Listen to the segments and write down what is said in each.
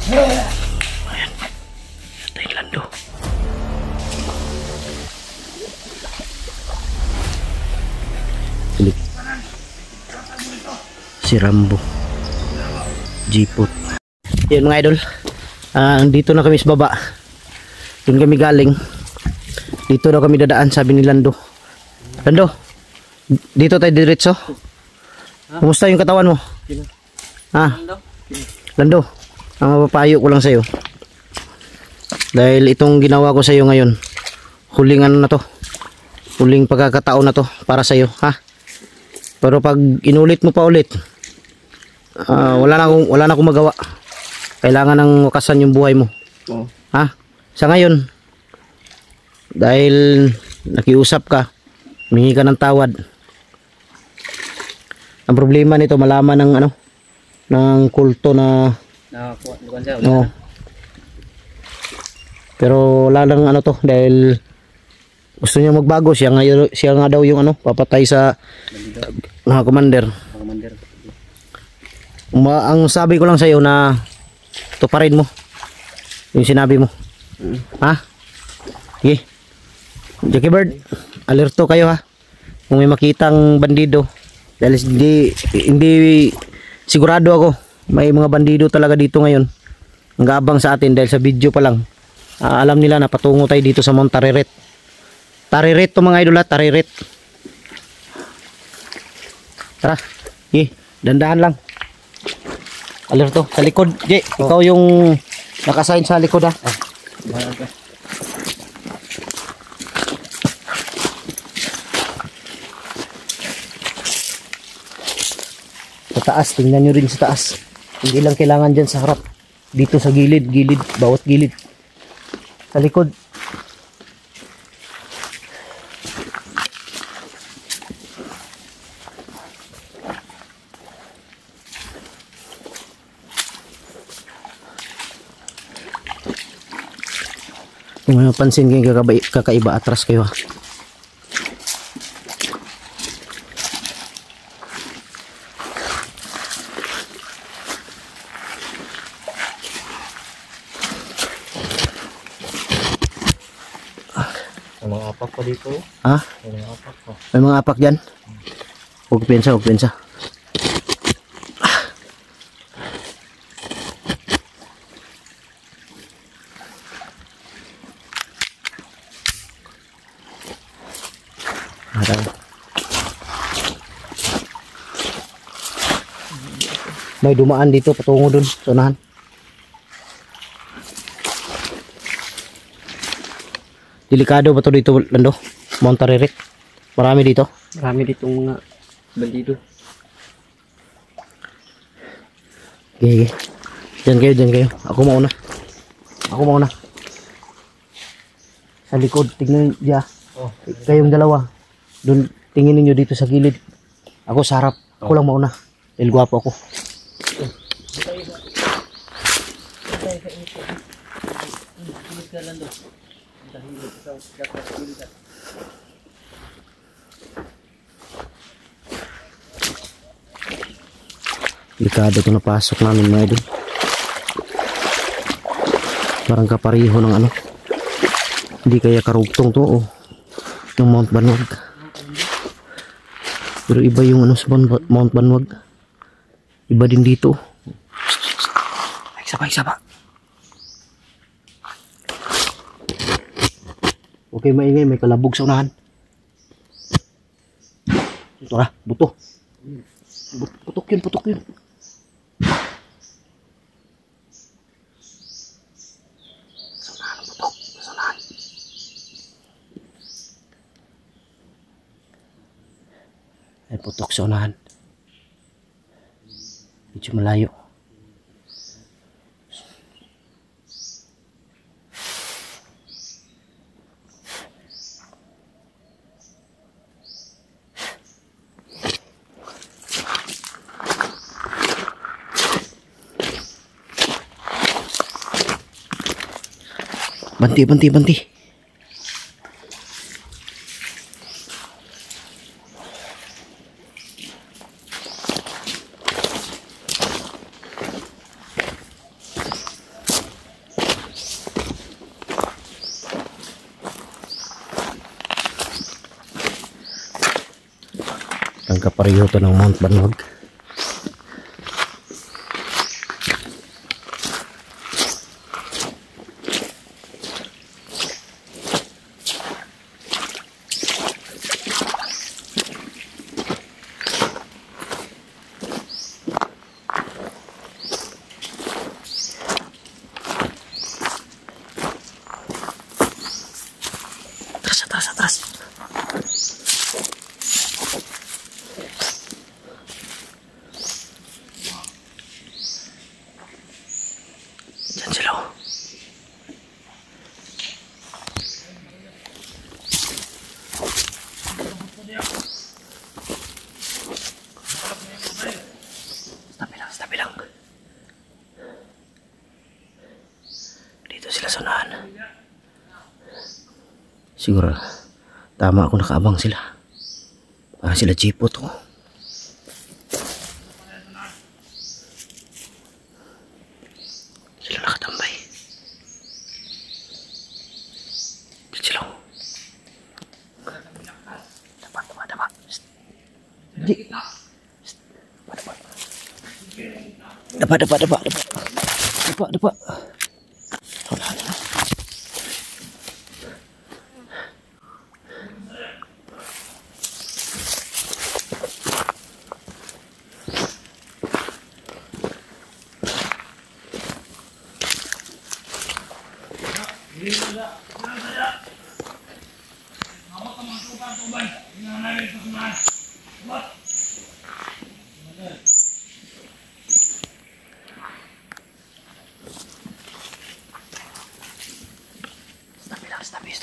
Ayan. Ito yung lando. Si Rambo. Jeepot. Yan mga idol. Dito na kami sa baba. Doon kami galing. Dito daw kami dadaan, sabi ni Lando. Lando, dito tayo diretso. Kumusta yung katawan mo? Ha? Lando, ang mapapayo ko lang sa'yo. Dahil itong ginawa ko sa'yo ngayon, huling ano na to. Huling pagkakataon na to para sa'yo, ha? Pero pag inulit mo pa ulit, wala na akong magawa. Kailangan ng wakasan yung buhay mo. Oo. Ha? Sa ngayon, dahil nakiusap ka, humingi ka ng tawad. Ang problema nito, malaman ng ano, ng kulto na Nakakuha siya. no. Pero wala lang ano to, dahil gusto niya magbago. Siya nga daw yung ano, papatay sa mga commander. Ang sabi ko lang sa iyo na tuparin mo yung sinabi mo. Ha? Sige. Jackie Bird, alerto kayo ha. Kung may makitang bandido, dahil hindi sigurado ako, may mga bandido talaga dito ngayon. Ang gabang sa atin dahil sa video pa lang. Alam nila na patungo tayo dito sa Mount Tariret. Tariret to mga idol ha, Tariret. Tara, dandahan lang. Alerto, sa likod. Ikaw yung nakasign sa likod ha. Sa taas, tingnan nyo rin sa taas. Hindi lang kailangan dyan sa harap. Dito sa gilid, bawat gilid. Sa likod. Kung may mapansin kayo kakaiba, atras kayo ha. May mga apak pa dito. Ha? May mga apak pa. May mga apak dyan? Huwag pensa, huwag pensa. May dumaan dito patungo dun sa unahan. Delikado ba to dito, Lando? Mount Tariret. Marami dito. Marami dito mga bandido. Okay. Diyan kayo. Ako mauna. Sa likod, tignan niya. Kayong dalawa. Doon, tingin niyo dito sa gilid. Ako sa harap. Ako lang mauna. Dahil gwapo ako. Delikado ito napasok namin mga idol. Parang kapariho ng ano. Hindi kaya karugtong to o ng Mount Banwag. Pero iba yung ano sa Mount Banwag. Iba din dito. Isa pa. Okay, maingay, may kalabog sa unahan. Tara, buto. Putok yun. Sa unahan. Ay, putok sa unahan. Medyo malayo. Banti. magkapareho to ng Mount Banwag. Atras. Diyan sila. Tabi lang. Dito sila sa unahan. Siguro tama ako, nakaabang sila. Parang sila jeepot ko. Sila nakatambay. Sila. Dapa. Hindi. Dapa.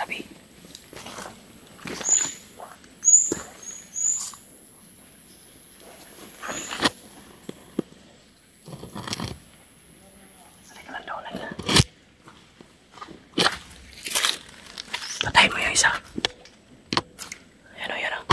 Tabi. Patayin mo yung isa. Ayan o.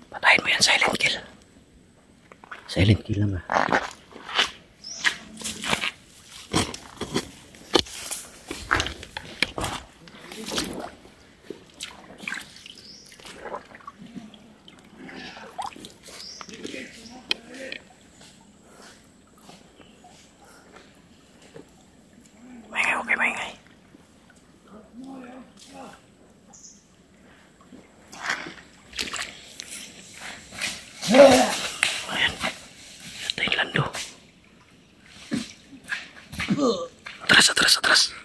Patayin mo yan, silent kill. Silent kill lang ah. Maingay. Ayan. Ito yung lando. Atras.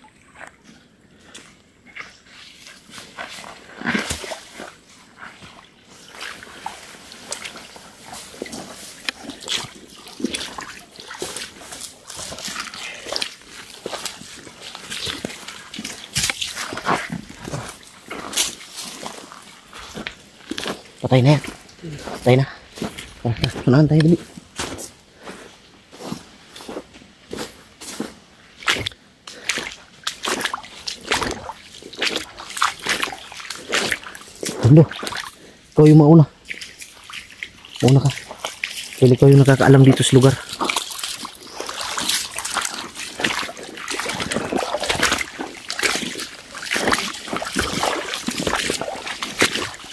Patay na yan. Unahan tayo dali. Tando, ikaw yung mauna. Mauna ka. Dahil ikaw yung nakakaalam dito sa lugar.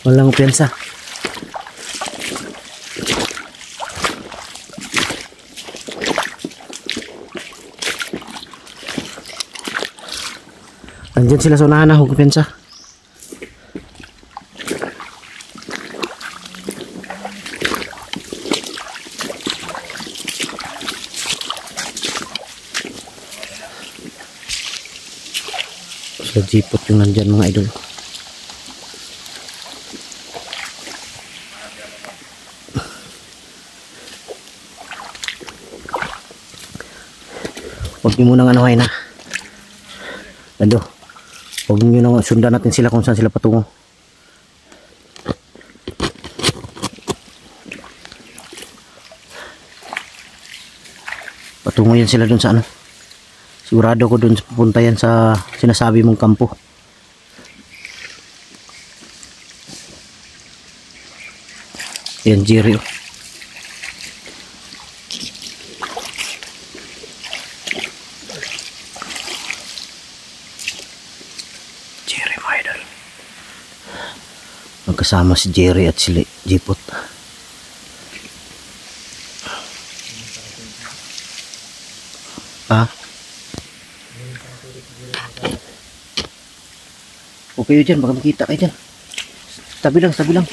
Walang piyansa. Andyan sila sa unahan na, huwag piyansa. Sa jeepot yung nandyan mga idol. Huwag nyo munang anuhay na. Ando. Huwag nyo nang sundan natin sila kung saan sila patungo. Patungo yan sila dun sa ano. Sigurado ko dun sa pupunta yan sa sinasabi mong kampo. Yan Jerry. Magkasama si Jerry at si Jeepot. Ha? Okay yun dyan, baka makita kayo dyan. Tabi lang, tabi lang.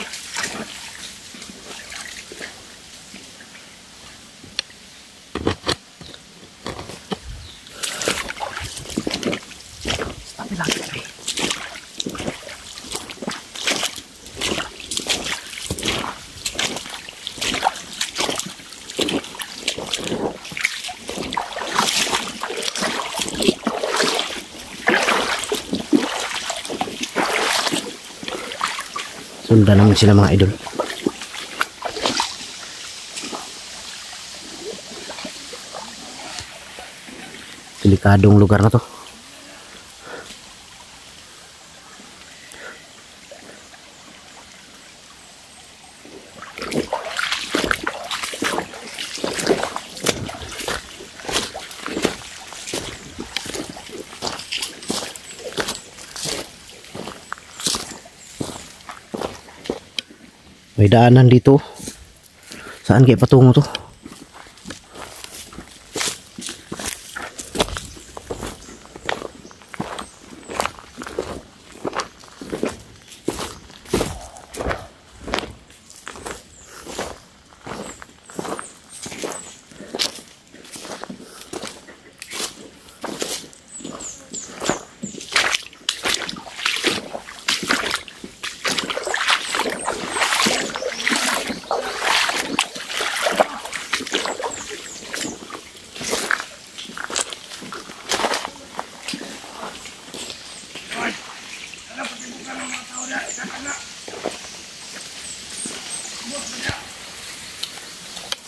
Tabi lang, tabi. Sundan naman sila mga idol. Delikadong lugar na to. May daanan dito. Saan kaya patungo to?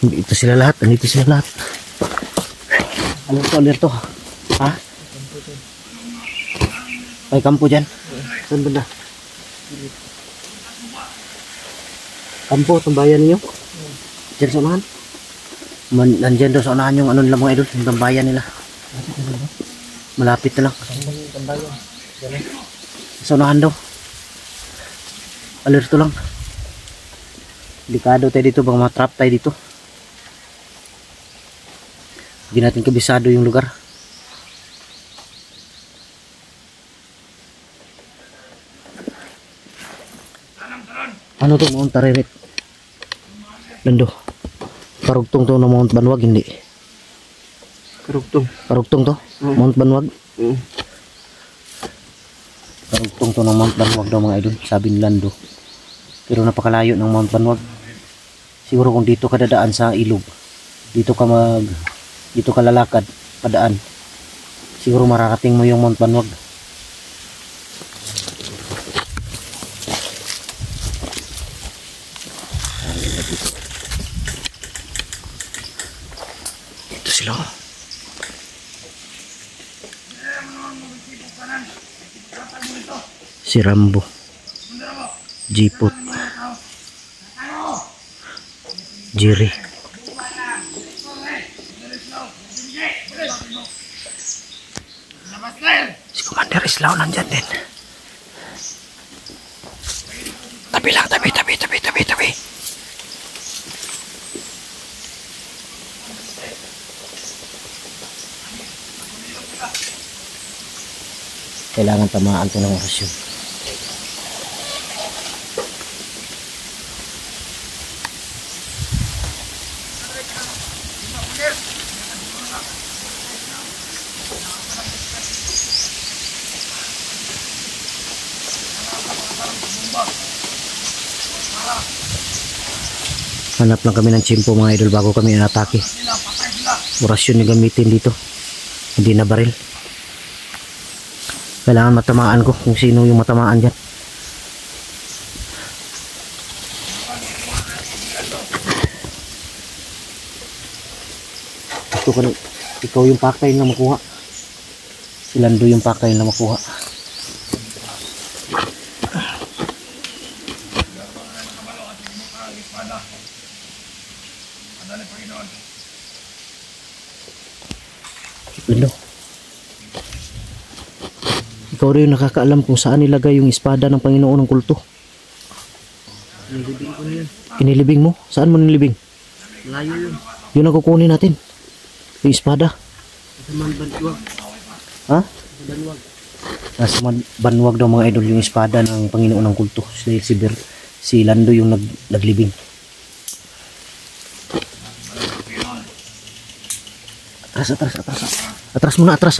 Dito sila lahat, andito sila lahat. Alerto. Ha? May kampo dyan. Saan banda? Kampo, tambayan niyo? Diyan sa unahan? Nandyan daw sa unahan yung ano nila mga idol, yung tambayan nila. Malapit na lang. Sa unahan daw. Alerto lang. Delikado tayo dito, baka matrap tayo dito. Hindi natin kabisado yung lugar. Ano to, Mount Taririt? Lando. Karugtong to na Mount Banwag, hindi. Karugtong to? Mount Banwag? Karugtong to ng Mount Banwag daw mga idol, sabi ni Lando. Pero napakalayo ng Mount Banwag. Siguro kung dito ka dadaan sa ilog, dito ka lalakad, padaan, siguro mararating mo yung Mount Banwag. Ito sila. Si Rambo, Jipot, Jerry. Si Commander Islao nandyan din. Tabi lang, tabi. Kailangan tamaan ito ng orasyon. Hanap lang kami ng tsimpo mga idol bago kami inatake. Orasyon yung gamitin dito, hindi na baril. Kailangan matamaan ko kung sino yung matamaan dyan. Ikaw yung pakay na makuha. Si Lando yung pakay na makuha. Lando, ikaw rin yung nakakaalam kung saan nilagay yung espada ng Panginoon ng kulto. Nilibing ko na yun. Inilibing mo? Saan mo nilibing? Malayo yun. Yun ang kukunin natin, yung espada. Ha? Nasa banwag daw mga idol yung espada ng Panginoon ng kulto. Si Lando yung naglibing. Atras muna, atras.